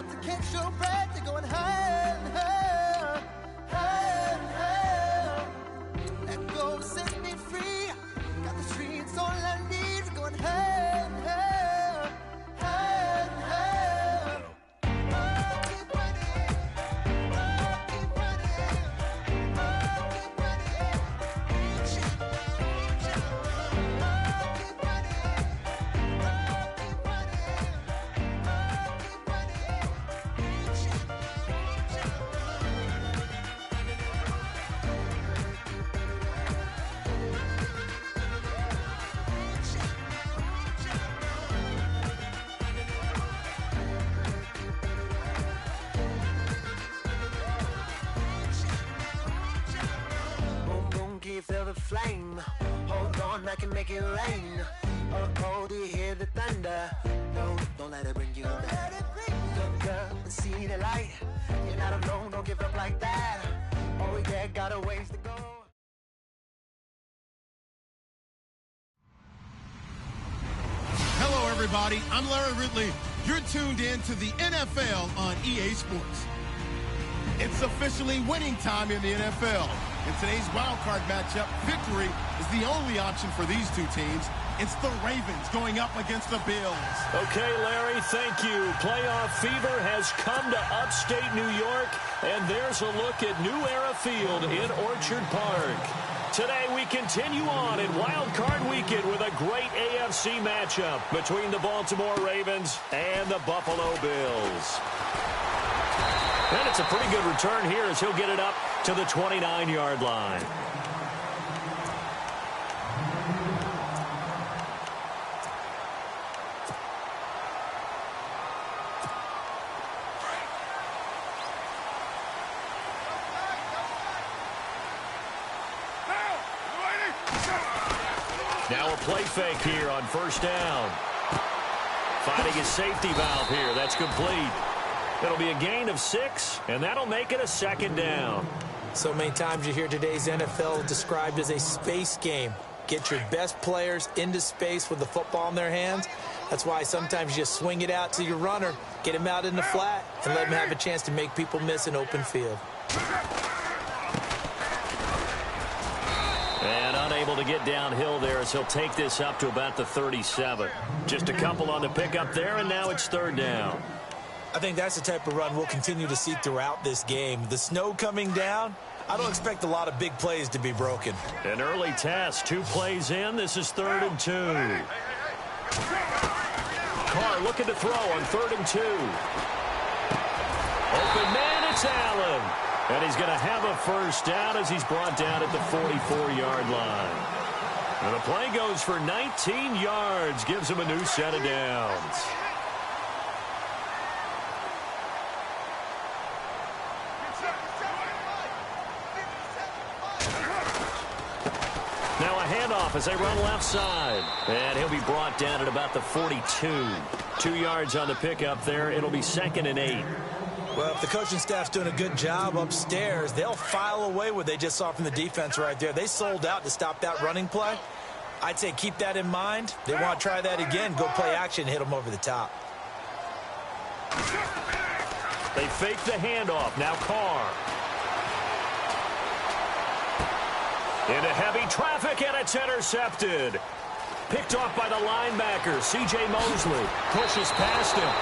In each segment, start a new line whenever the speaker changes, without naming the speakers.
about to catch your breath. They're going higher and higher, higher and higher. Let go, set me free. Got the streets all I need. We're going higher and higher, higher and higher. Oh, keep running. Oh, keep running. Oh, keep running. Reach out, reach out. Oh, keep running. Oh, keep running. Oh, keep running. Reach out, reach out. Boom, boom, can you feel the flame? Hold on, I can make it rain. Oh, do you hear the thunder? No, don't let it bring you down. Good girl, see the light. You're not alone, don't give up like that. Oh, yeah, got a ways to go.
Hello, everybody. I'm Larry Ridley. You're tuned in to the NFL on EA Sports. It's officially winning time in the NFL. In today's wildcard matchup, victory is the only option for these two teams. It's the Ravens going up against the Bills.
Okay, Larry, thank you. Playoff fever has come to upstate New York, and there's a look at New Era Field in Orchard Park. Today we continue on in Wild Card Weekend with a great AFC matchup between the Baltimore Ravens and the Buffalo Bills. And it's a pretty good return here as he'll get it up to the 29-yard line. Now a play fake here on first down. Finding his safety valve here. That's complete. It'll be a gain of 6, and that'll make it a second down.
So many times you hear today's NFL described as a space game. Get your best players into space with the football in their hands. That's why sometimes you just swing it out to your runner, get him out in the flat, and let him have a chance to make people miss an open field.
And unable to get downhill there as he'll take this up to about the 37. Just a couple on the pickup there, and now it's third down.
I think that's the type of run we'll continue to see throughout this game. The snow coming down, I don't expect a lot of big plays to be broken.
An early test, 2 plays in. This is 3rd and 2. Carr looking to throw on 3rd and 2. Open man, it's Allen. And he's going to have a first down as he's brought down at the 44-yard line. And the play goes for 19 yards, gives him a new set of downs. Now a handoff as they run left side. And he'll be brought down at about the 42. 2 yards on the pickup there. It'll be 2nd and 8.
Well, if the coaching staff's doing a good job upstairs, they'll file away what they just saw from the defense right there. They sold out to stop that running play. I'd say keep that in mind. They want to try that again. Go play action and hit them over the top.
They fake the handoff. Now Carr. Into heavy traffic, and it's intercepted. Picked off by the linebacker, C.J. Mosley. Pushes past him.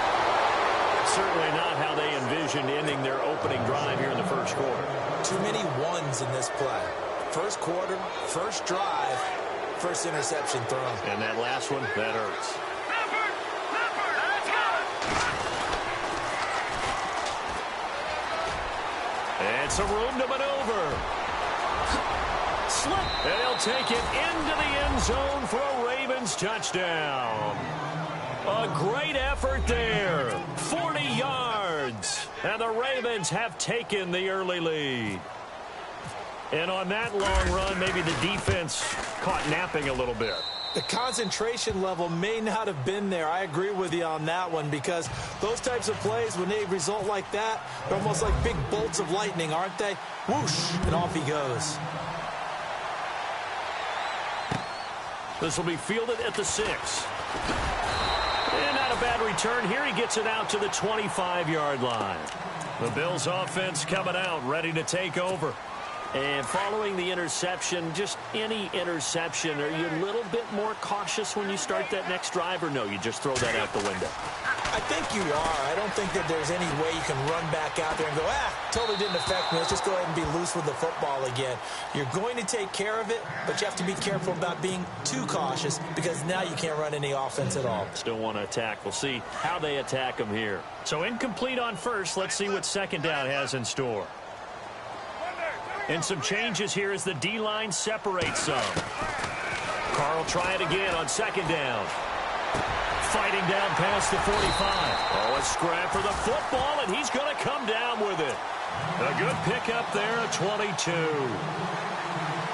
Certainly not how they envisioned ending their opening drive here in the first quarter.
Too many ones in this play. First quarter, first drive, first interception thrown.
And that last one, that hurts. And some room to maneuver. Slip, and he'll take it into the end zone for a Ravens touchdown. A great effort there. 40 yards. And the Ravens have taken the early lead. And on that long run, maybe the defense caught napping a little bit.
The concentration level may not have been there. I agree with you on that one, because those types of plays, when they result like that, they're almost like big bolts of lightning, aren't they? Whoosh, and off he goes.
This will be fielded at the 6. And not a bad return here. He gets it out to the 25-yard line. The Bills offense coming out, ready to take over. And following the interception, just any interception, are you a little bit more cautious when you start that next drive, or no, you just throw that out the window?
I think you are. I don't think that there's any way you can run back out there and go, totally didn't affect me. Let's just go ahead and be loose with the football again. You're going to take care of it, but you have to be careful about being too cautious because now you can't run any offense at all.
Still want to attack. We'll see how they attack them here. So incomplete on first. Let's see what second down has in store. And some changes here as the D-line separates some. Carl try it again on second down. Fighting down past the 45. Oh, a scrap for the football, and he's going to come down with it. A good pickup there, a 22.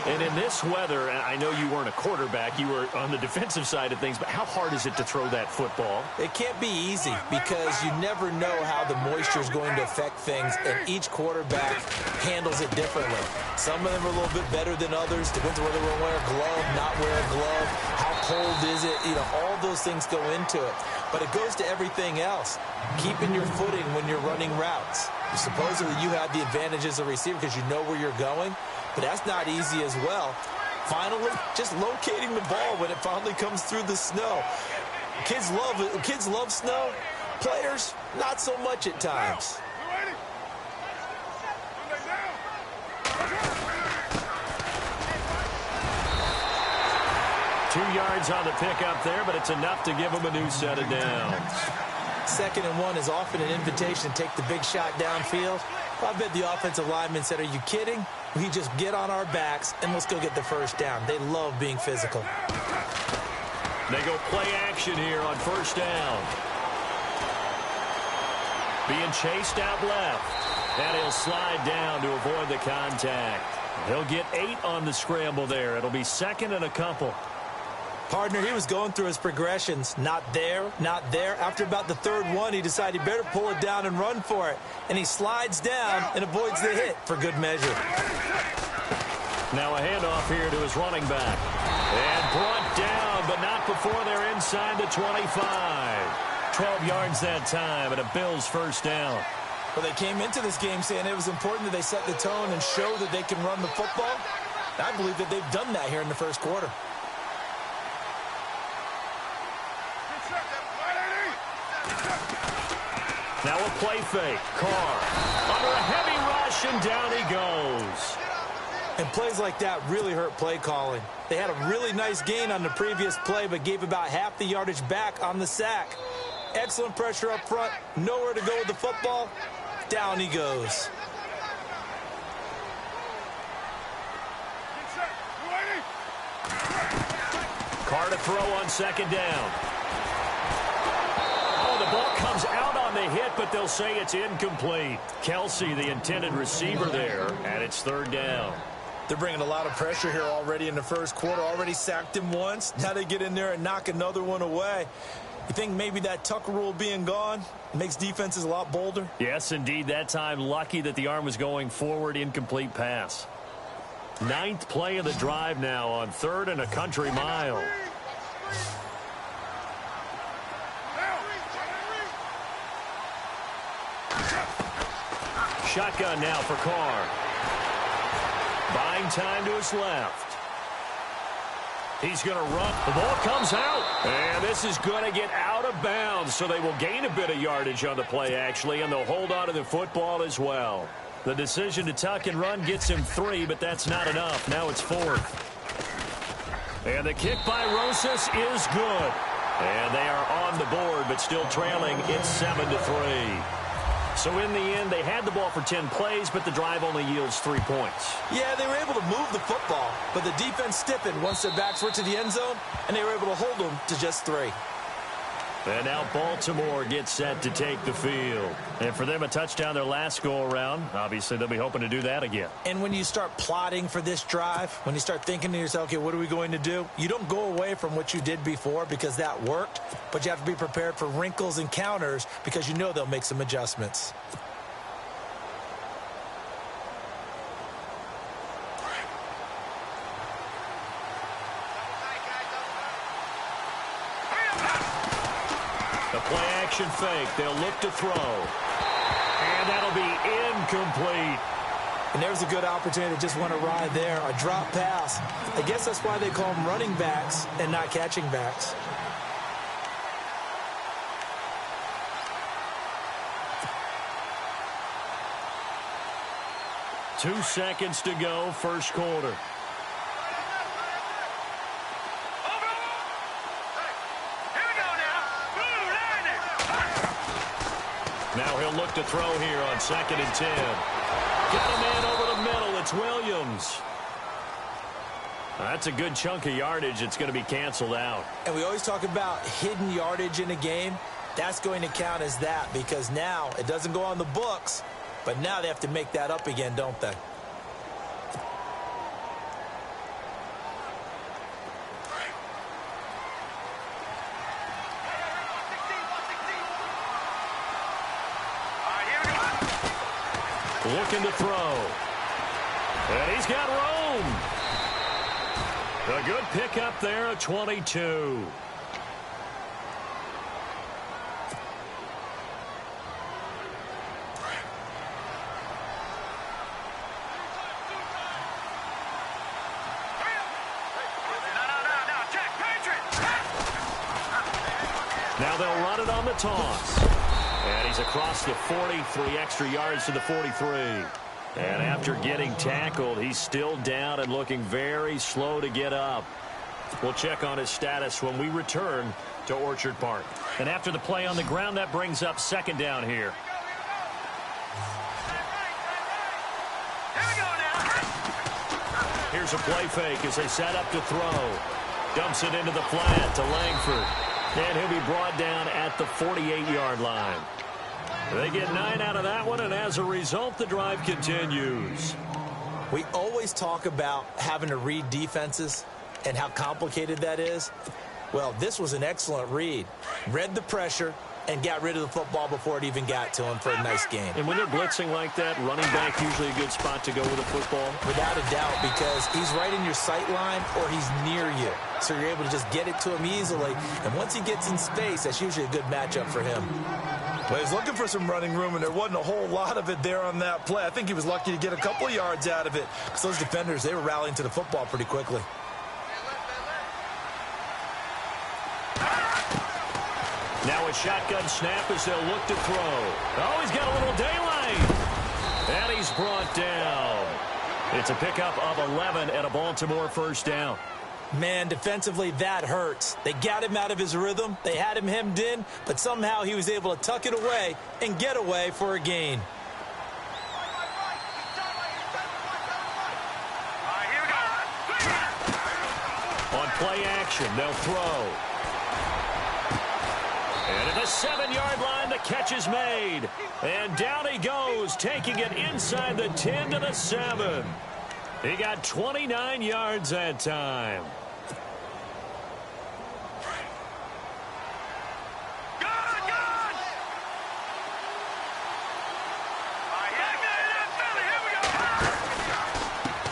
And in this weather, I know you weren't a quarterback. You were on the defensive side of things, but how hard is it to throw that football?
It can't be easy because you never know how the moisture is going to affect things, and each quarterback handles it differently. Some of them are a little bit better than others. Depends on whether they wear a glove, not wear a glove, how cold is it. You know, all those things go into it. But it goes to everything else. Keeping your footing when you're running routes. Supposedly you have the advantage as a receiver because you know where you're going. But that's not easy as well. Finally, just locating the ball when it finally comes through the snow. Kids love snow. Players, not so much at times.
2 yards on the pickup there, but it's enough to give them a new set of downs.
2nd and 1 is often an invitation to take the big shot downfield. I bet the offensive lineman said, are you kidding? We just get on our backs and let's go get the first down. They love being physical.
They go play action here on first down. Being chased out left. And he'll slide down to avoid the contact. He'll get 8 on the scramble there. It'll be 2nd and a couple.
Partner, he was going through his progressions. Not there, not there. After about the 3rd one, he decided he better pull it down and run for it. And he slides down and avoids the hit for good measure.
Now a handoff here to his running back. And brought down, but not before they're inside the 25. 12 yards that time, and a Bills first down.
Well, they came into this game saying it was important that they set the tone and show that they can run the football. I believe that they've done that here in the first quarter.
Now a play fake. Carr under a heavy rush, and down he goes.
And plays like that really hurt play calling. They had a really nice gain on the previous play, but gave about half the yardage back on the sack. Excellent pressure up front. Nowhere to go with the football. Down he goes.
Carr to throw on second down. Oh, the ball comes out on the hit, but they'll say it's incomplete. Kelsey, the intended receiver there, and it's 3rd down.
They're bringing a lot of pressure here already in the first quarter. Already sacked him once. Now they get in there and knock another one away. You think maybe that Tucker rule being gone makes defenses a lot bolder?
Yes, indeed. That time, lucky that the arm was going forward. Incomplete pass. 9th play of the drive now on 3rd and a country mile. Shotgun now for Carr. Buying time to his left. He's going to run. The ball comes out. And this is going to get out of bounds, so they will gain a bit of yardage on the play, actually, and they'll hold on to the football as well. The decision to tuck and run gets him 3, but that's not enough. Now it's 4th. And the kick by Rosas is good. And they are on the board, but still trailing. It's 7-3. So in the end, they had the ball for 10 plays, but the drive only yields 3 points.
Yeah, they were able to move the football, but the defense stiffened once their backs were to the end zone, and they were able to hold them to just 3.
And now Baltimore gets set to take the field. And for them, a touchdown their last go-around. Obviously, they'll be hoping to do that again.
And when you start plotting for this drive, when you start thinking to yourself, okay, what are we going to do? You don't go away from what you did before because that worked, but you have to be prepared for wrinkles and counters because you know they'll make some adjustments.
play-action fake. They'll look to throw. And that'll be incomplete.
And there's a good opportunity to just want to ride there. A drop pass. I guess that's why they call them running backs and not catching backs.
Two seconds to go, first quarter. Now he'll look to throw here on 2nd and 10. Got a man over the middle. It's Williams. That's a good chunk of yardage. It's going to be canceled out.
And we always talk about hidden yardage in a game. That's going to count as that because now it doesn't go on the books, but now they have to make that up again, don't they?
Looking to throw. And he's got room. A good pickup there at 22. Now they'll run it on the toss. And he's across the 40, 3 extra yards to the 43. And after getting tackled, he's still down and looking very slow to get up. We'll check on his status when we return to Orchard Park. And after the play on the ground, that brings up 2nd down here. Here's a play fake as they set up to throw. Dumps it into the flat to Langford. And he'll be brought down at the 48-yard line. They get 9 out of that one, and as a result, the drive continues.
We always talk about having to read defenses and how complicated that is. Well, this was an excellent read. Read the pressure and got rid of the football before it even got to him for a nice game.
And when they're blitzing like that, running back usually a good spot to go with the football?
Without a doubt, because he's right in your sight line or he's near you. So you're able to just get it to him easily. And once he gets in space, that's usually a good matchup for him.
Well, he's looking for some running room, and there wasn't a whole lot of it there on that play. I think he was lucky to get a couple of yards out of it.
Because those defenders, they were rallying to the football pretty quickly.
Now a shotgun snap as they'll look to throw. Oh, he's got a little daylight. And he's brought down. It's a pickup of 11 and a Baltimore first down.
Man, defensively, that hurts. They got him out of his rhythm. They had him hemmed in, but somehow he was able to tuck it away and get away for a gain.
On play action, they'll throw. And at the 7-yard line, the catch is made. And down he goes, taking it inside the 10 to the 7. He got 29 yards that time.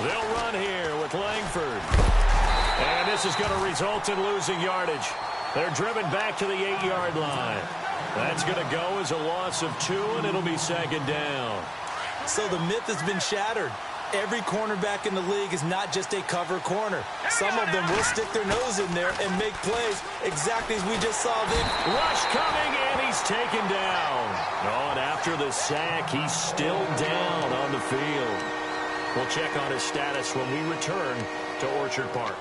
They'll run here with Langford. And this is going to result in losing yardage. They're driven back to the 8-yard line. That's going to go as a loss of 2, and it'll be 2nd down.
So the myth has been shattered. Every cornerback in the league is not just a cover corner. Some of them will stick their nose in there and make plays exactly as we just saw them.
Rush coming, and he's taken down. Oh, and after the sack, he's still down on the field. We'll check on his status when we return to Orchard Park.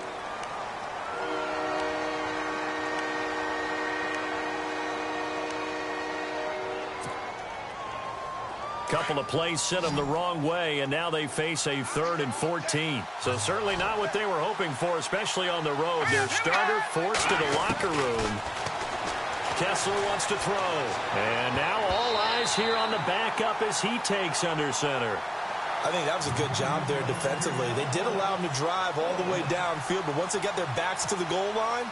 Couple of plays sent them the wrong way, and now they face a 3rd and 14. So certainly not what they were hoping for, especially on the road. Their starter forced to the locker room. Kessler wants to throw. And now all eyes here on the backup as he takes under center.
I think that was a good job there defensively. They did allow him to drive all the way downfield, but once they got their backs to the goal line,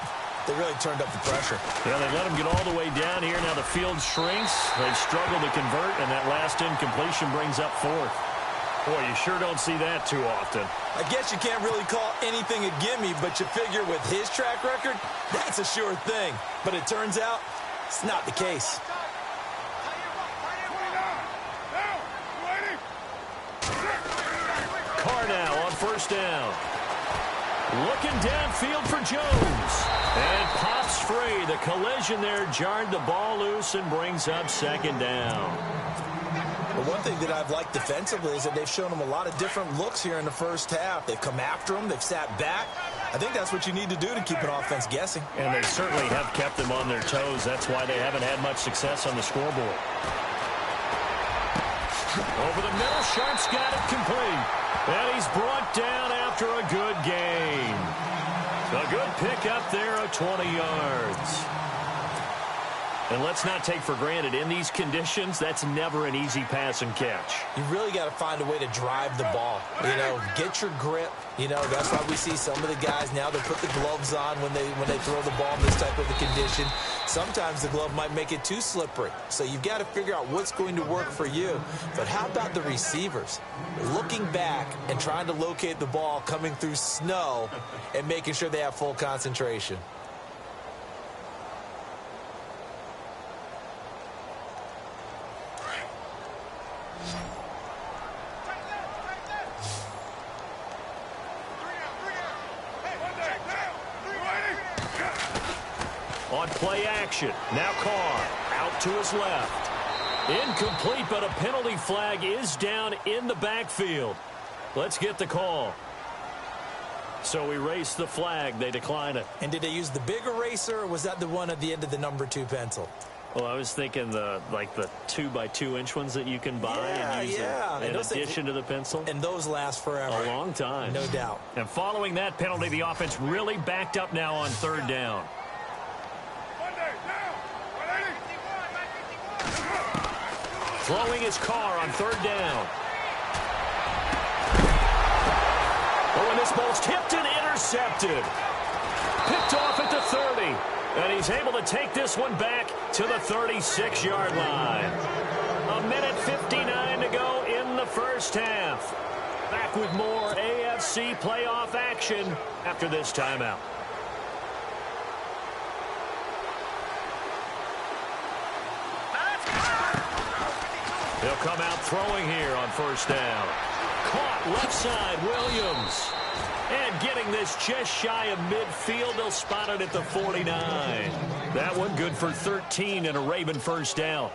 they really turned up the pressure.
Yeah, they let him get all the way down here. Now the field shrinks. They struggle to convert, and that last incompletion brings up 4th. Boy, you sure don't see that too often.
I guess you can't really call anything a gimme, but you figure with his track record, that's a sure thing. But it turns out it's not the case.
now on first down. Looking downfield for Jones. And pops free. The collision there jarred the ball loose and brings up second down.
Well, one thing that I've liked defensively is that they've shown them a lot of different looks here in the first half. They've come after them. They've sat back. I think that's what you need to do to keep an offense guessing.
And they certainly have kept them on their toes. That's why they haven't had much success on the scoreboard. Over the middle, Sharp's got it complete. And he's brought down after a good gain. A good pickup there of 20 yards. And let's not take for granted, in these conditions, that's never an easy pass and catch.
You really got to find a way to drive the ball. You know, get your grip. You know, that's why we see some of the guys now, they put the gloves on when they throw the ball in this type of a condition. Sometimes the glove might make it too slippery. So you've got to figure out what's going to work for you. But how about the receivers? Looking back and trying to locate the ball coming through snow and making sure they have full concentration.
On play action, now Carr out to his left. Incomplete, but a penalty flag is down in the backfield. Let's get the call. So we race the flag. They decline it.
And did they use the big eraser, or was that the one at the end of the number 2 pencil?
Well, I was thinking the 2x2-inch ones that you can buy and use in addition to the pencil.
And those last forever.
A long time.
No doubt.
And following that penalty, the offense really backed up now on third down. Throwing his car on third down. Oh, and this ball's tipped and intercepted. Picked off at the 30. And he's able to take this one back to the 36-yard line. 1:59 to go in the first half. Back with more AFC playoff action after this timeout. He'll come out throwing here on first down. Caught left side, Williams. And getting this just shy of midfield, they'll spot it at the 49. That one good for 13 and a Raven first down.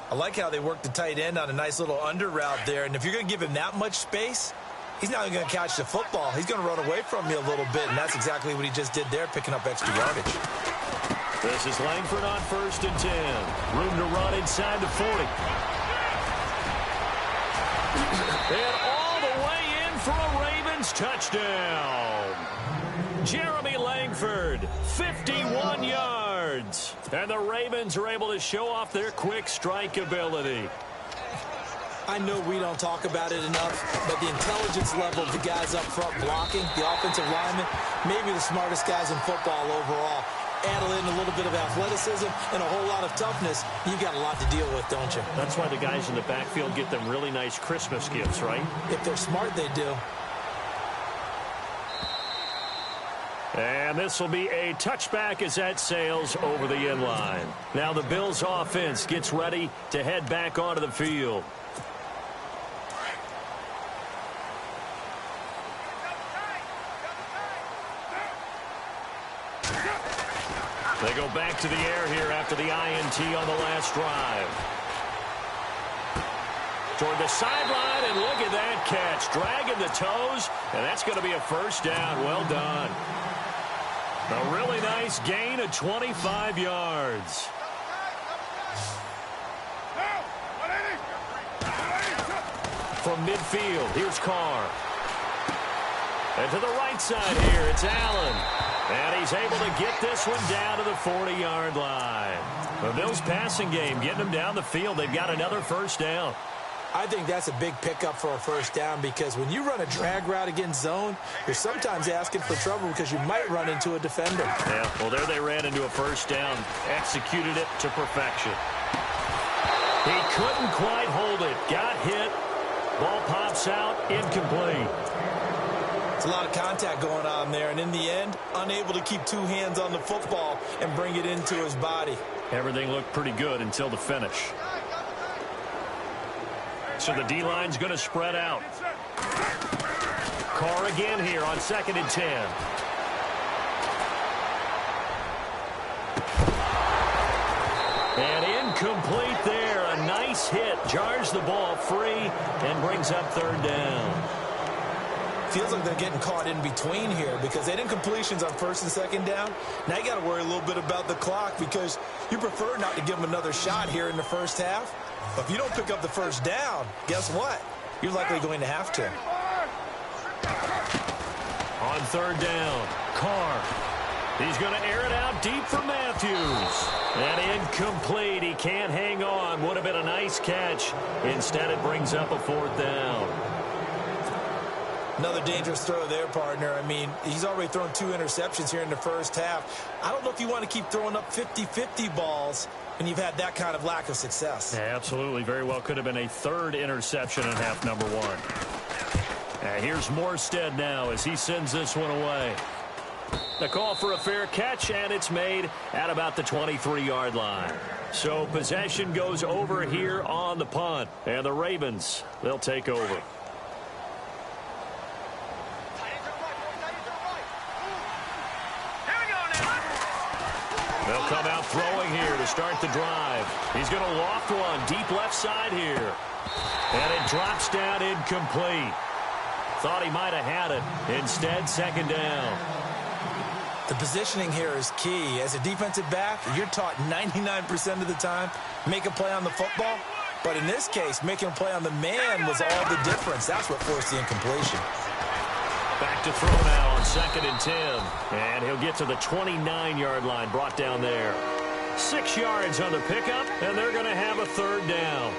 I like how they work the tight end on a nice little under route there. And if you're going to give him that much space, he's not going to catch the football. He's going to run away from you a little bit, and that's exactly what he just did there, picking up extra yardage.
This is Langford on first and 10. Room to run inside the 40. And all the way in for a Ravens touchdown. Jeremy Langford, 51 yards. And the Ravens are able to show off their quick strike ability.
I know we don't talk about it enough, but the intelligence level of the guys up front blocking, the offensive linemen, maybe the smartest guys in football overall. Add in a little bit of athleticism and a whole lot of toughness, you've got a lot to deal with, don't you?
That's why the guys in the backfield get them really nice Christmas gifts, right?
If they're smart, they do.
And this will be a touchback as that sails over the end line. Now the Bills offense gets ready to head back onto the field. They go back to the air here after the INT on the last drive. Toward the sideline, and look at that catch. Dragging the toes, and that's going to be a first down. Well done. A really nice gain of 25 yards. From midfield, here's Carr. And to the right side here, it's Allen. And he's able to get this one down to the 40-yard line. The Bills passing game, getting them down the field. They've got another first down.
I think that's a big pickup for a first down because when you run a drag route against zone, you're sometimes asking for trouble because you might run into a defender.
Yeah, well, there they ran into a first down, executed it to perfection. He couldn't quite hold it, got hit, ball pops out, incomplete.
It's a lot of contact going on there, and in the end, unable to keep two hands on the football and bring it into his body.
Everything looked pretty good until the finish. So the D-line's going to spread out. Carr again here on 2nd and 10. And incomplete there. A nice hit. Jars the ball free and brings up 3rd down.
Feels like they're getting caught in between here because they had incompletions on 1st and 2nd down. Now you got to worry a little bit about the clock because you prefer not to give them another shot here in the first half. But if you don't pick up the 1st down, guess what? You're likely going to have to.
On 3rd down, Carr. He's going to air it out deep for Matthews. And incomplete. He can't hang on. Would have been a nice catch. Instead, it brings up a 4th down.
Another dangerous throw there, partner. I mean, he's already thrown 2 interceptions here in the first half. I don't know if you want to keep throwing up 50-50 balls when you've had that kind of lack of success.
Yeah, absolutely. Very well could have been a 3rd interception in half number 1. And here's Morstead now as he sends this one away. The call for a fair catch, and it's made at about the 23-yard line. So possession goes over here on the punt. And the Ravens, they'll take over. They'll come out throwing here to start the drive. He's going to loft one deep left side here. And it drops down incomplete. Thought he might have had it. Instead, 2nd down.
The positioning here is key. As a defensive back, you're taught 99% of the time, make a play on the football. But in this case, making a play on the man was all the difference. That's what forced the incompletion.
Back to throw now on 2nd and 10. And he'll get to the 29-yard line, brought down there. 6 yards on the pickup, and they're going to have a 3rd down.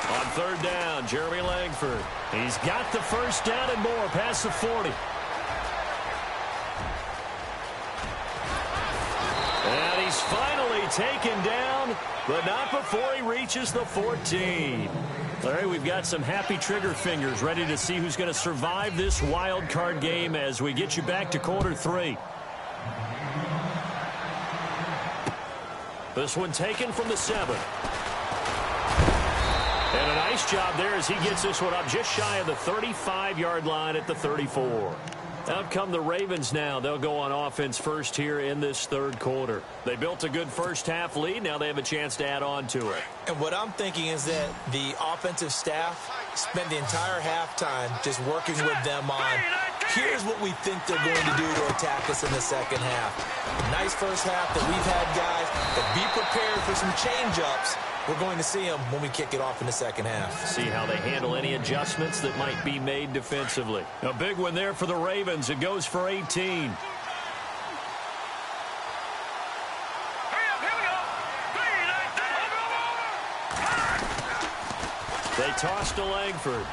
On 3rd down, Jeremy Langford. He's got the 1st down and more past the 40. And he's finally taken down, but not before he reaches the 14. All right, we've got some happy trigger fingers ready to see who's going to survive this wild card game as we get you back to quarter 3. This one taken from the 7. And a nice job there as he gets this one up just shy of the 35-yard line at the 34. Out come the Ravens now. They'll go on offense first here in this 3rd quarter. They built a good first half lead. Now they have a chance to add on to it.
And what I'm thinking is that the offensive staff spent the entire halftime just working with them on, here's what we think they're going to do to attack us in the 2nd half. Nice first half that we've had, guys, but be prepared for some change-ups. We're going to see them when we kick it off in the 2nd half.
See how they handle any adjustments that might be made defensively. A big one there for the Ravens. It goes for 18. They toss to Langford.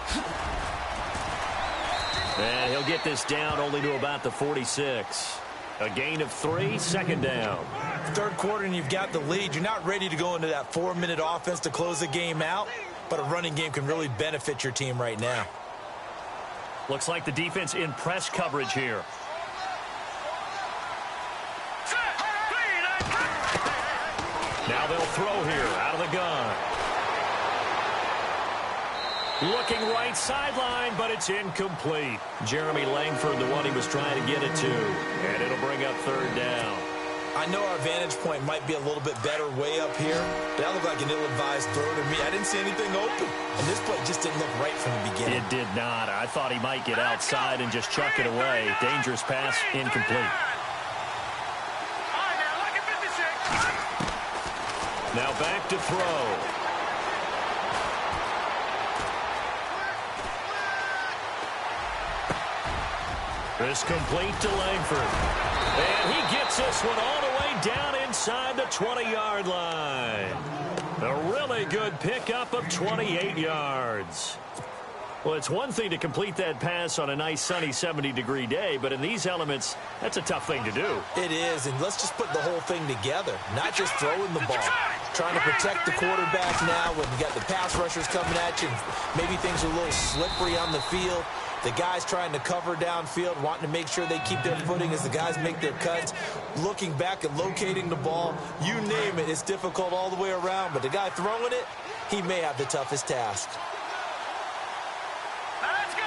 And he'll get this down only to about the 46. A gain of 3, 2nd down.
3rd quarter and you've got the lead. You're not ready to go into that 4-minute offense to close the game out, but a running game can really benefit your team right now.
Looks like the defense in press coverage here. Now they'll throw here out of the gun. Looking right sideline, but it's incomplete. Jeremy Langford, the one he was trying to get it to. And it'll bring up 3rd down.
I know our vantage point might be a little bit better way up here, but that looked like an ill-advised throw to me. I didn't see anything open, and this play just didn't look right from the beginning.
It did not. I thought he might get outside and just chuck it away. Dangerous pass, incomplete. Now back to throw. This complete to Langford. And he gets this one all the way down inside the 20-yard line. A really good pickup of 28 yards. Well, it's one thing to complete that pass on a nice sunny 70-degree day, but in these elements, that's a tough thing to do.
It is, and let's just put the whole thing together, not just throwing the ball. trying to protect the quarterback now when you got the pass rushers coming at you. Maybe things are a little slippery on the field. The guys trying to cover downfield, wanting to make sure they keep their footing as the guys make their cuts, looking back and locating the ball. You name it, it's difficult all the way around, but the guy throwing it, he may have the toughest task.
Let's go.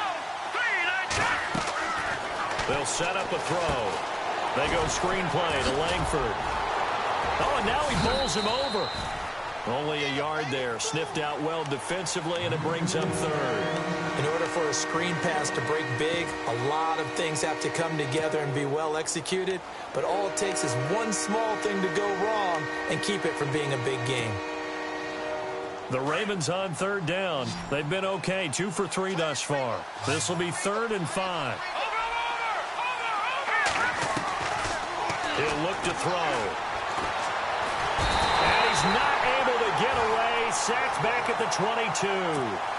They'll set up a throw. They go screenplay to Langford. Oh, and now he bowls him over. Only a yard there. Sniffed out well defensively, and it brings up third.
In order for a screen pass to break big, a lot of things have to come together and be well executed. But all it takes is one small thing to go wrong and keep it from being a big game.
The Ravens on third down. They've been okay, 2 for 3 thus far. This will be 3rd and 5. He'll look to throw. And he's not able to get away. Sacked back at the 22.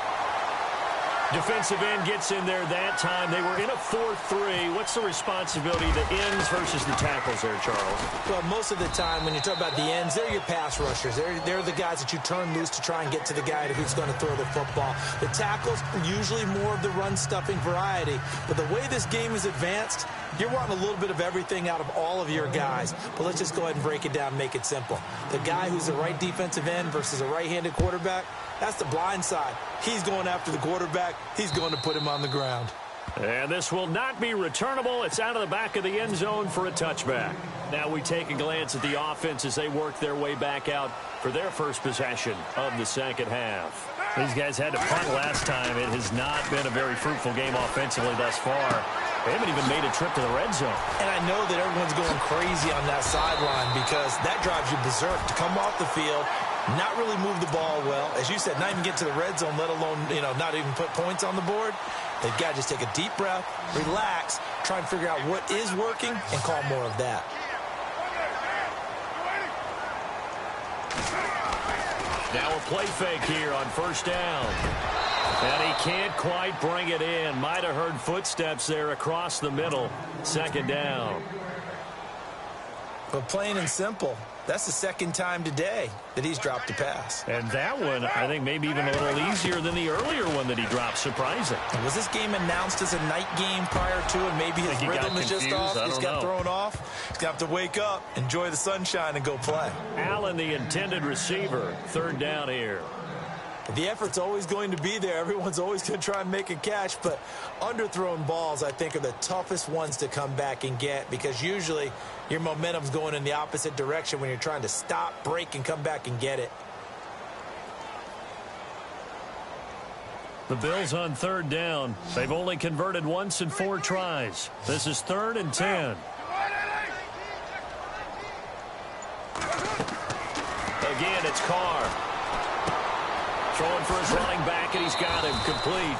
Defensive end gets in there that time. They were in a 4-3. What's the responsibility, the ends versus the tackles there, Charles?
Well, most of the time when you talk about the ends, they're your pass rushers. They're the guys that you turn loose to try and get to the guy who's going to throw the football. The tackles, usually more of the run-stuffing variety. But the way this game is advanced, you're wanting a little bit of everything out of all of your guys. But let's just go ahead and break it down and make it simple. The guy who's the right defensive end versus a right-handed quarterback, that's the blind side. He's going after the quarterback. He's going to put him on the ground.
And this will not be returnable. It's out of the back of the end zone for a touchback. Now we take a glance at the offense as they work their way back out for their first possession of the second half. These guys had to punt last time. It has not been a very fruitful game offensively thus far. They haven't even made a trip to the red zone. And I know that everyone's going crazy on that sideline because that drives you berserk to come off the field, not really move the ball well. As you said, not even get to the red zone, let alone, not even put points on the board. They've got to just take a deep breath, relax, try and figure out what is working, and call more of that. Now a play fake here on first down. And he can't quite bring it in. Might have heard footsteps there across the middle. Second down.
But plain and simple, that's the second time today that he's dropped a pass.
And that one, I think, maybe even a little easier than the earlier one that he dropped. Surprising.
Was this game announced as a night game prior to it? Maybe his rhythm is just off. He's got thrown off. He's got to wake up, enjoy the sunshine, and go play.
Allen, the intended receiver. Third down here.
The effort's always going to be there. Everyone's always going to try and make a catch, but underthrown balls, I think, are the toughest ones to come back and get because usually your momentum's going in the opposite direction when you're trying to stop, break, and come back and get it.
The Bills on third down. They've only converted once in 4 tries. This is 3rd and 10. Again, it's Carr. Throwing for his running back, and he's got him complete.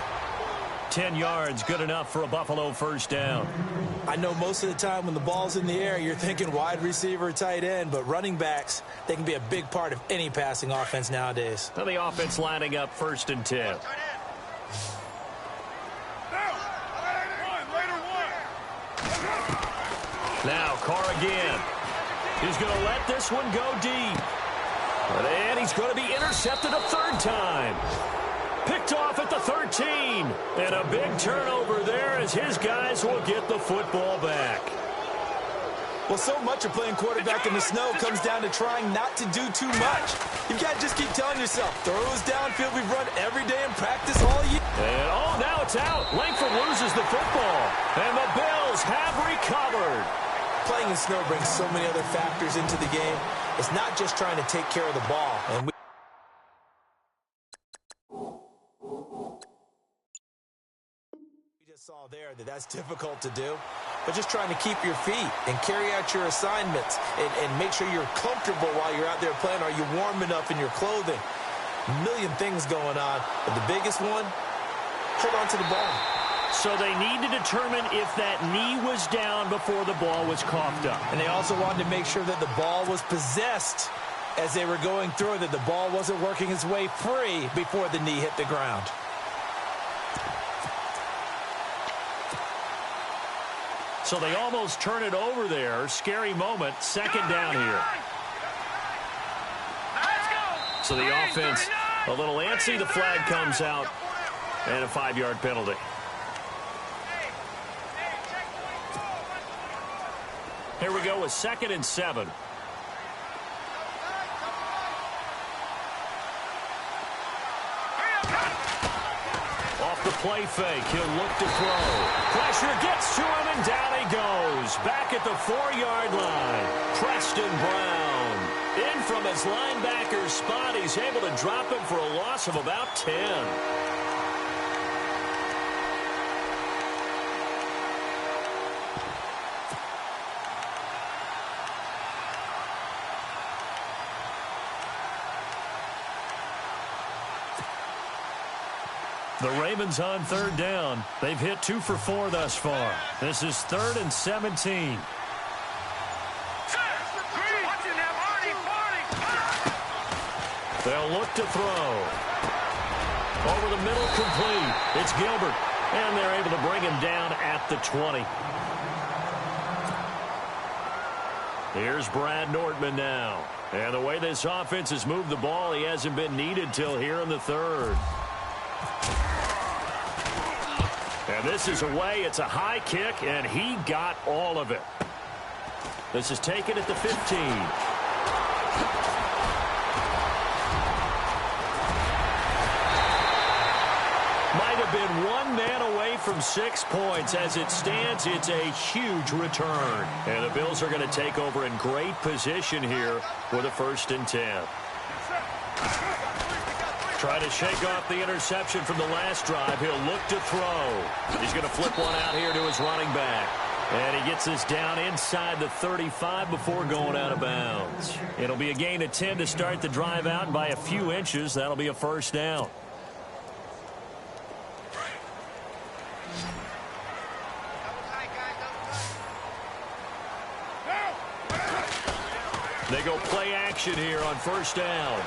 10 yards, good enough for a Buffalo first down.
I know most of the time when the ball's in the air, you're thinking wide receiver, tight end, but running backs, they can be a big part of any passing offense nowadays.
Now the offense lining up 1st and 10. Now Carr again. He's going to let this one go deep. And he's going to be intercepted a 3rd time. Picked off at the 13. And a big turnover there as his guys will get the football back.
Well, so much of playing quarterback in the snow comes down to trying not to do too much. You've got to just keep telling yourself, throws downfield we've run every day in practice all year.
And, now it's out. Langford loses the football. And the Bills have recovered.
Playing in snow brings so many other factors into the game. It's not just trying to take care of the ball. And we just saw there that that's difficult to do. But just trying to keep your feet and carry out your assignments and make sure you're comfortable while you're out there playing. Are you warm enough in your clothing? A million things going on. But the biggest one, hold on to the ball.
So they need to determine if that knee was down before the ball was coughed up.
And they also wanted to make sure that the ball was possessed as they were going through it, that the ball wasn't working its way free before the knee hit the ground.
So they almost turn it over there. Scary moment. 2nd down here. So the offense a little antsy. The flag comes out and a 5-yard penalty. Here we go with 2nd and 7. Off the play fake, he'll look to throw. Pressure gets to him, and down he goes. Back at the 4-yard line, Preston Brown. In from his linebacker spot, he's able to drop him for a loss of about 10. The Ravens on 3rd down. They've hit 2 for 4 thus far. This is 3rd and 17. They'll look to throw. Over the middle, complete. It's Gilbert. And they're able to bring him down at the 20. Here's Brad Nortman now. And the way this offense has moved the ball, he hasn't been needed till here in the 3rd. And this is away. It's a high kick, and he got all of it. This is taken at the 15. Might have been one man away from 6 points. As it stands, it's a huge return. And the Bills are going to take over in great position here with a 1st and 10. Try to shake off the interception from the last drive. He'll look to throw. He's going to flip one out here to his running back. And he gets this down inside the 35 before going out of bounds. It'll be a gain of 10 to start the drive out. And by a few inches, that'll be a 1st down. They go play action here on 1st down.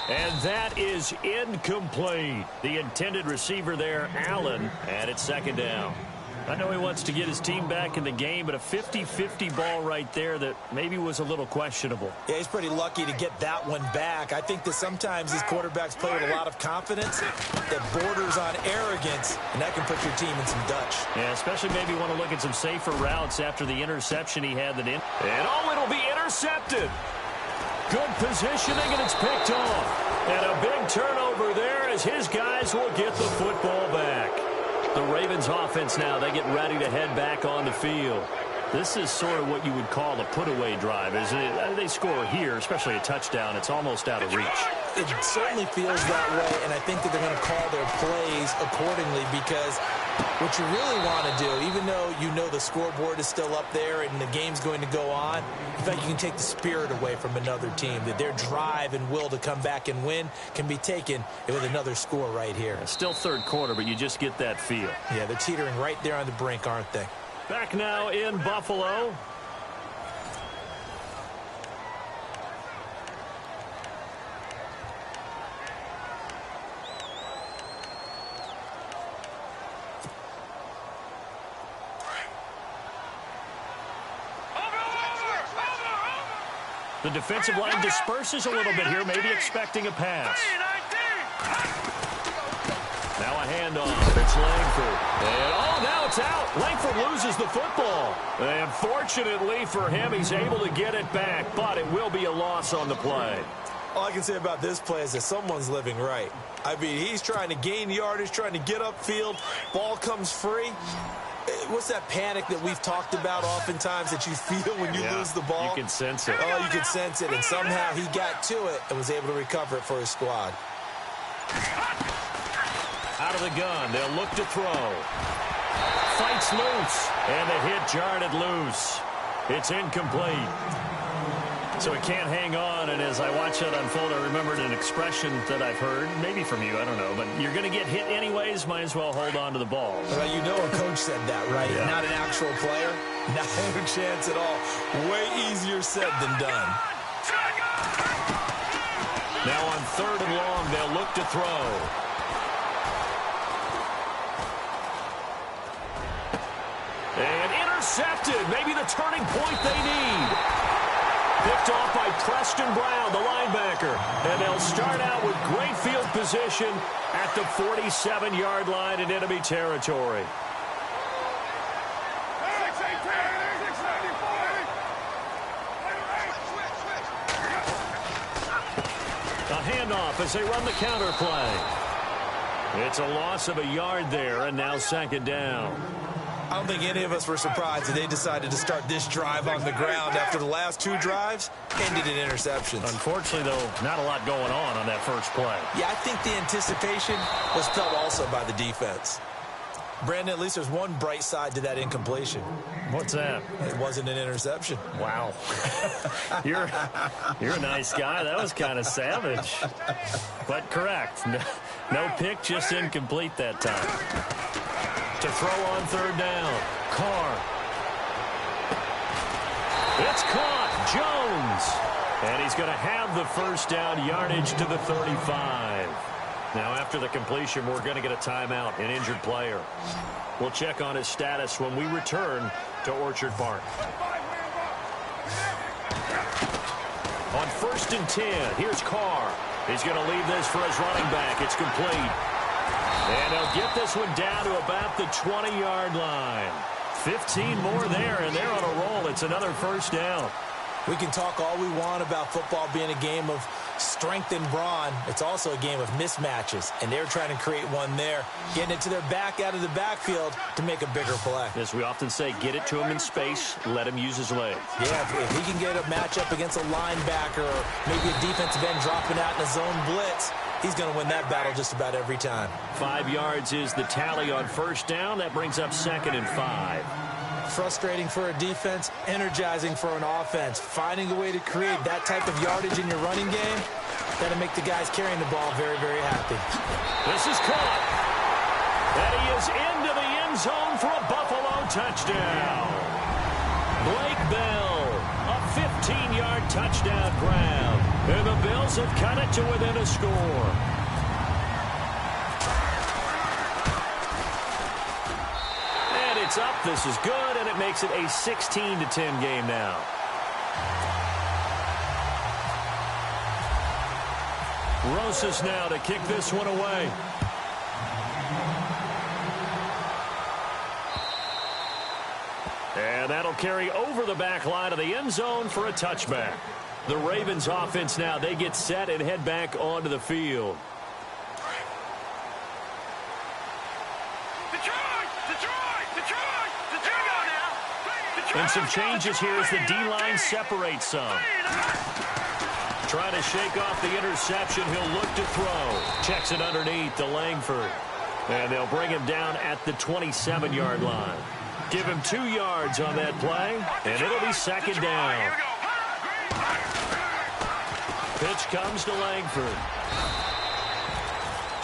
And that is incomplete. The intended receiver there, Allen, and it's 2nd down. I know he wants to get his team back in the game, but a 50-50 ball right there that maybe was a little questionable.
Yeah, he's pretty lucky to get that one back. I think that sometimes these quarterbacks play with a lot of confidence that borders on arrogance, and that can put your team in some Dutch.
Yeah, especially maybe want to look at some safer routes after the interception he had that in. And oh, it'll be intercepted. Good positioning, and it's picked off. And a big turnover there as his guys will get the football back. The Ravens offense now, they get ready to head back on the field. This is sort of what you would call a put-away drive, isn't it? They score here, especially a touchdown. It's almost out of reach.
It certainly feels that way, and I think that they're going to call their plays accordingly because what you really want to do, even though you know the scoreboard is still up there and the game's going to go on, in fact, you can take the spirit away from another team, that their drive and will to come back and win can be taken with another score right here.
Still 3rd quarter, but you just get that feel.
Yeah, they're teetering right there on the brink, aren't they?
Back now in Buffalo. The defensive line disperses a little bit here, maybe expecting a pass. Now a handoff. It's Langford. And oh, now it's out. Langford loses the football. And fortunately for him, he's able to get it back, but it will be a loss on the play.
All I can say about this play is that someone's living right. I mean, he's trying to gain yardage, trying to get upfield. Ball comes free. What's that panic that we've talked about oftentimes that you feel when you lose the ball?
You can sense it.
Oh, you can sense it. And somehow he got to it and was able to recover it for his squad.
Out of the gun, they'll look to throw. Fights loose, and the hit jarred it loose. It's incomplete. So he can't hang on, and as I watch that unfold, I remembered an expression that I've heard, maybe from you, I don't know, but you're going to get hit anyways, might as well hold on to the ball.
Well, you know a coach said that, right?
Yeah.
Not an actual player. Not a chance at all. Way easier said than done.
Now on 3rd and long, they'll look to throw. And intercepted. Maybe the turning point they need. Picked off by Preston Brown, the linebacker. And they'll start out with great field position at the 47-yard line in enemy territory. A handoff as they run the counter play. It's a loss of a yard there, and now second down.
I don't think any of us were surprised that they decided to start this drive on the ground after the last two drives ended in interceptions.
Unfortunately, though, not a lot going on that first play.
Yeah, I think the anticipation was felt also by the defense. Brandon, at least there's one bright side to that incompletion.
What's that?
It wasn't an interception.
Wow. You're a nice guy. That was kind of savage. But correct. No pick, just incomplete that time. To throw on third down. Carr. It's caught. Jones. And he's going to have the first down, yardage to the 35. Now, after the completion, we're going to get a timeout, an injured player. We'll check on his status when we return to Orchard Park. On 1st and 10, here's Carr. He's going to leave this for his running back. It's complete. And they'll get this one down to about the 20-yard line. 15 more there, and they're on a roll. It's another first down.
We can talk all we want about football being a game of strength and brawn. It's also a game of mismatches, and they're trying to create one there, getting it to their back out of the backfield to make a bigger play.
As we often say, get it to him in space, let him use his legs.
Yeah, if he can get a matchup against a linebacker or maybe a defensive end dropping out in a zone blitz, he's going to win that battle just about every time.
5 yards is the tally on first down. That brings up 2nd and 5.
Frustrating for a defense, energizing for an offense. Finding a way to create that type of yardage in your running game, that'll make the guys carrying the ball very, very happy.
This is caught. And he is into the end zone for a Buffalo touchdown. Blake Bell, a 15-yard touchdown grab. And the Bills have cut it to within a score. It's up. This is good, and it makes it a 16-10 game now. Rosas now to kick this one away. And that'll carry over the back line of the end zone for a touchback. The Ravens offense now, they get set and head back onto the field. And some changes here as the D-line separates some. Trying to shake off the interception. He'll look to throw. Checks it underneath to Langford. And they'll bring him down at the 27-yard line. Give him 2 yards on that play, and it'll be second down. Pitch comes to Langford.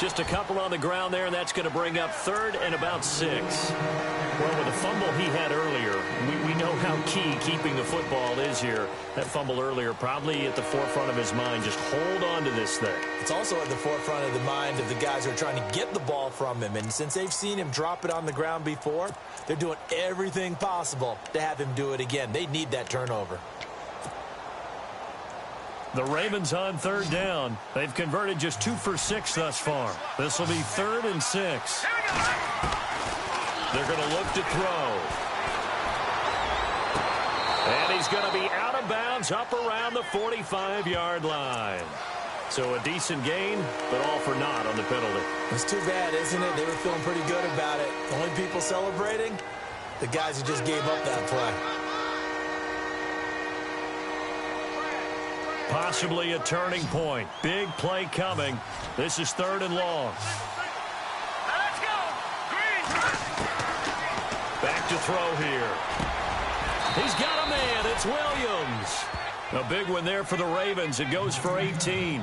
Just a couple on the ground there, and that's going to bring up 3rd and about 6. Well, with the fumble he had earlier, we know how key keeping the football is here. That fumble earlier probably at the forefront of his mind. Just hold on to this thing.
It's also at the forefront of the mind of the guys who are trying to get the ball from him. And since they've seen him drop it on the ground before, they're doing everything possible to have him do it again. They need that turnover.
The Ravens on 3rd down. They've converted just 2 for 6 thus far. This will be 3rd and 6. They're going to look to throw. And he's going to be out of bounds up around the 45-yard line. So a decent gain, but all for naught on the penalty.
It's too bad, isn't it? They were feeling pretty good about it. The only people celebrating, the guys who just gave up that play.
Possibly a turning point. Big play coming. This is 3rd and long.
Let's go. Green.
Back to throw here. He's got a man. It's Williams. A big one there for the Ravens. It goes for 18.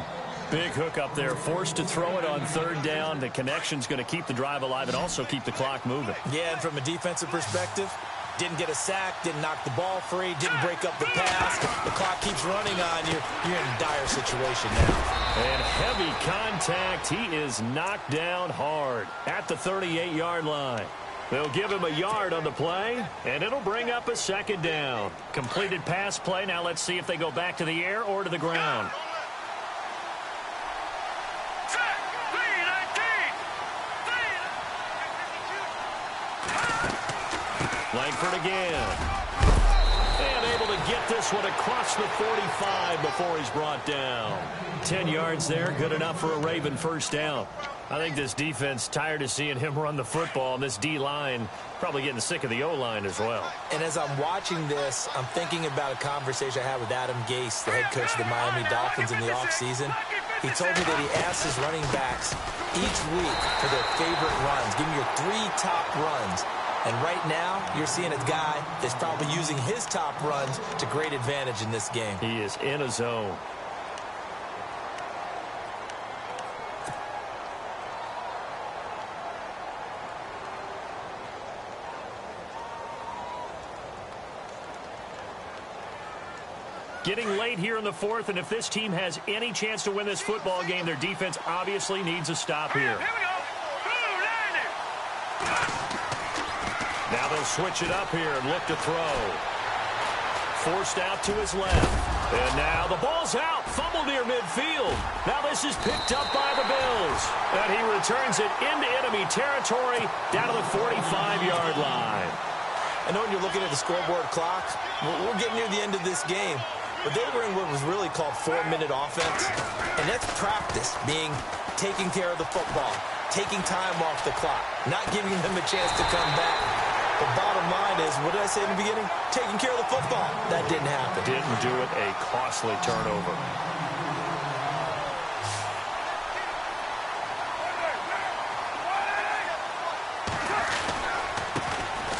Big hook up there. Forced to throw it on 3rd down. The connection's going to keep the drive alive and also keep the clock moving.
Yeah, and from a defensive perspective, didn't get a sack, didn't knock the ball free, didn't break up the pass. The clock keeps running on you. You're in a dire situation now.
And heavy contact. He is knocked down hard at the 38-yard line. They'll give him a yard on the play, and it'll bring up a second down. Completed pass play. Now let's see if they go back to the air or to the ground. Langford again. And able to get this one across the 45 before he's brought down. 10 yards there, good enough for a Raven first down. I think this defense tired of seeing him run the football, and this D-line probably getting sick of the O-line as well.
And as I'm watching this, I'm thinking about a conversation I had with Adam Gase, the head coach of the Miami Dolphins in the offseason. He told me that he asked his running backs each week for their favorite runs. Give me your 3 top runs. And right now, you're seeing a guy that's probably using his top runs to great advantage in this game.
He is in a zone. Getting late here in the fourth, and if this team has any chance to win this football game, their defense obviously needs a stop here. Now they'll switch it up here and look to throw. Forced out to his left. And now the ball's out. Fumble near midfield. Now this is picked up by the Bills. And he returns it into enemy territory down to the 45-yard line.
I know when you're looking at the scoreboard clock, we're getting near the end of this game. But they were in what was really called 4-minute offense. And that's practice, being taking care of the football, taking time off the clock, not giving them a chance to come back. The bottom line is, what did I say in the beginning? Taking care of the football. That didn't happen.
Didn't do it. A costly turnover.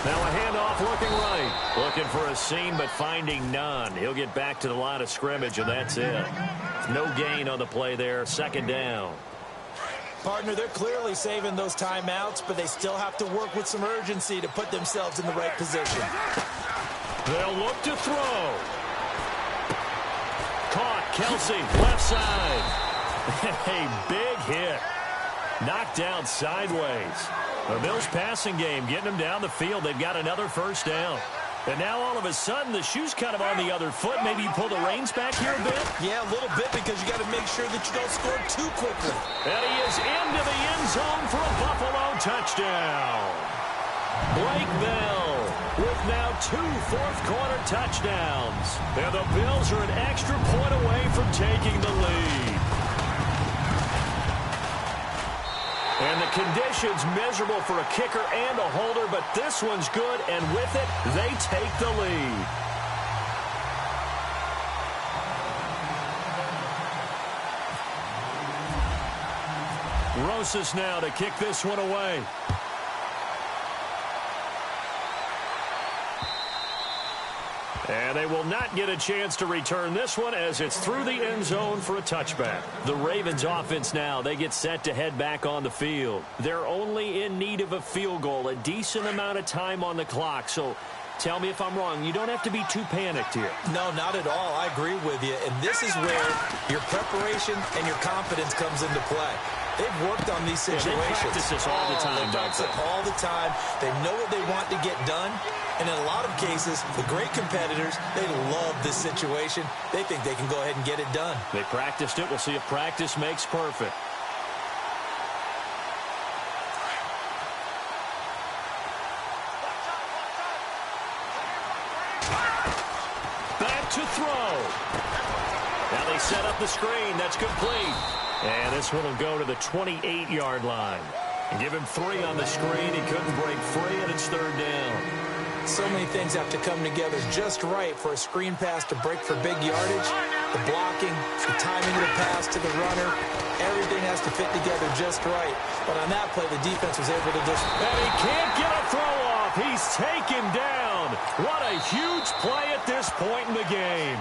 Now a handoff looking right. Looking for a seam, but finding none. He'll get back to the line of scrimmage, and that's it. No gain on the play there. Second down.
Partner, they're clearly saving those timeouts, but they still have to work with some urgency to put themselves in the right position.
They'll look to throw. Caught. Kelsey, left side. A big hit. Knocked down sideways. The Bills passing game getting them down the field. They've got another first down. And now all of a sudden the shoe's kind of on the other foot. Maybe you pull the reins back here a bit?
Yeah, a little bit, because you got to make sure that you don't score too quickly.
And he is into the end zone for a Buffalo touchdown. Blake Bell with now 2 fourth-quarter touchdowns. And the Bills are an extra point away from taking the lead. And the conditions miserable for a kicker and a holder, but this one's good, and with it, they take the lead. Rosas now to kick this one away. And they will not get a chance to return this one as it's through the end zone for a touchback. The Ravens offense now, they get set to head back on the field. They're only in need of a field goal, a decent amount of time on the clock. So tell me if I'm wrong. You don't have to be too panicked here.
No, not at all. I agree with you. And this is where your preparation and your confidence comes into play. They've worked on these situations.
Yeah, they practice this all the time,
they practice it all the time. They know what they want to get done. And in a lot of cases, the great competitors, they love this situation. They think they can go ahead and get it done.
They practiced it. We'll see if practice makes perfect. Back to throw. Now they set up the screen. That's complete. And this one will go to the 28-yard line. And give him 3 on the screen. He couldn't break free, and it's third down.
So many things have to come together just right for a screen pass to break for big yardage. The blocking, the timing of the pass to the runner, everything has to fit together just right. But on that play, the defense was able to just...
And he can't get a throw off. He's taken down. What a huge play at this point in the game.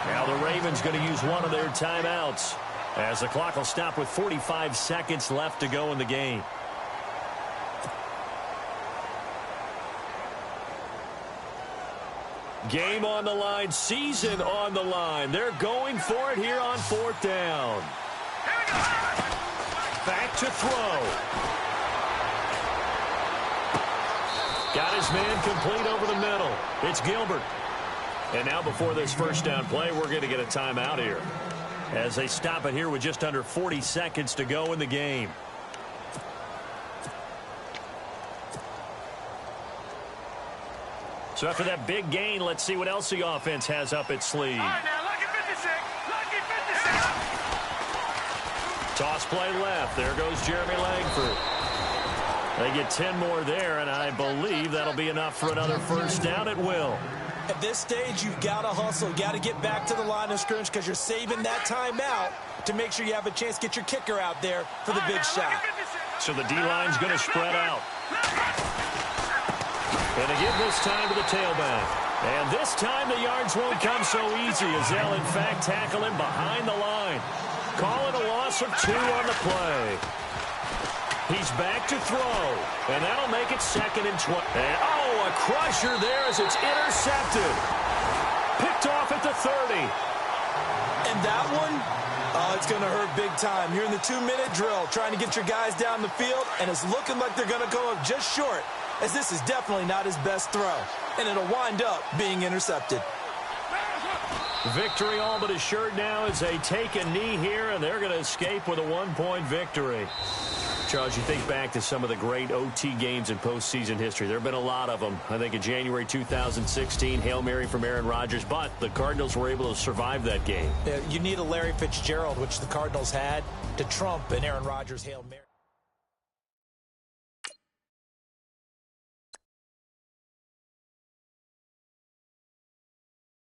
Now the Ravens going to use one of their timeouts, as the clock will stop with 45 seconds left to go in the game. Game on the line, season on the line. They're going for it here on fourth down. Back to throw. Got his man complete over the middle. It's Gilbert. And now before this first down play, we're going to get a timeout here, as they stop it here with just under 40 seconds to go in the game. So after that big gain, let's see what else the offense has up its sleeve.
All right, now, lucky 56. Lucky 56.
Toss play left. There goes Jeremy Langford. They get 10 more there, and I believe that'll be enough for another first down at will.
At this stage, you've got to hustle. You've got to get back to the line of scrimmage because you're saving that timeout to make sure you have a chance to get your kicker out there for the big shot.
So the D-line's going to spread out. And they give this time to the tailback. And this time the yards won't come so easy, as they'll, in fact, tackle him behind the line. Calling a loss of 2 on the play. He's back to throw, and that'll make it 2nd and 20. And, oh, a crusher there as it's intercepted. Picked off at the 30.
And that one, it's going to hurt big time. You're in the 2-minute drill trying to get your guys down the field, and it's looking like they're going to go up just short, as this is definitely not his best throw, and it'll wind up being intercepted.
Victory all but assured now as they take a knee here, and they're going to escape with a 1-point victory. Charles, you think back to some of the great OT games in postseason history. There have been a lot of them. I think in January 2016, Hail Mary from Aaron Rodgers, but the Cardinals were able to survive that game.
You need a Larry Fitzgerald, which the Cardinals had, to trump an Aaron Rodgers Hail Mary.